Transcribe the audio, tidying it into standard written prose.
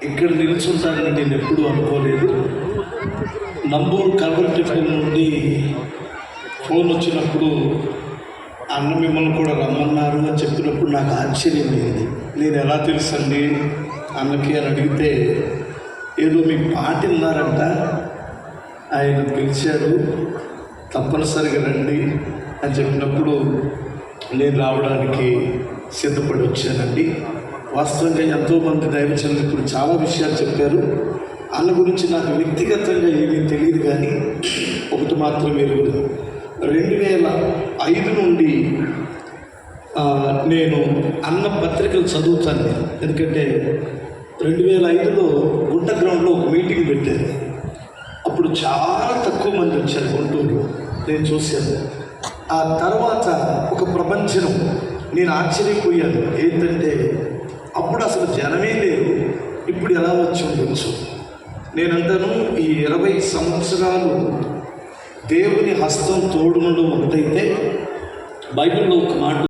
ఇక్కడ నిలుచుంటానని నేను ఎప్పుడూ అనుకోలేదు. నంబూరు కల్వర్టిపై నుండి ఫోన్ వచ్చినప్పుడు అన్న మిమ్మల్ని కూడా రమ్మన్నారు అని చెప్పినప్పుడు నాకు ఆశ్చర్యం అయింది. నేను ఎలా తెలుసండి అన్నకి అని అడిగితే, ఏదో మీ పాట విన్నారంట, ఆయన పిలిచారు, తప్పనిసరిగా రండి అని చెప్పినప్పుడు నేను రావడానికి సిద్ధపడి వచ్చానండి. వాస్తవంగా ఎంతోమంది దైవజనులు ఇప్పుడు చాలా విషయాలు చెప్పారు. అన్న గురించి నాకు వ్యక్తిగతంగా ఏమీ తెలియదు, కానీ ఒకటి మాత్రం ఎరుగుదు. 2005 నుండి నేను అన్న పత్రికలు చదువుతాను. ఎందుకంటే 2005లో గుంట గ్రౌండ్లో ఒక మీటింగ్ పెట్టారు. అప్పుడు చాలా తక్కువ మంది వచ్చారు గుంటూరు, నేను చూశాను. ఆ తర్వాత ఒక ప్రపంచం, నేను ఆశ్చర్యపోయాను. ఏంటంటే అప్పుడు అసలు జనమే లేరు, ఇప్పుడు ఎలా వచ్చి ఉండొచ్చు. నేనంటాను, ఈ 20 సంవత్సరాలు దేవుని హస్తం తోడునలో ఒకటైతే బైబిల్లో ఒక మాట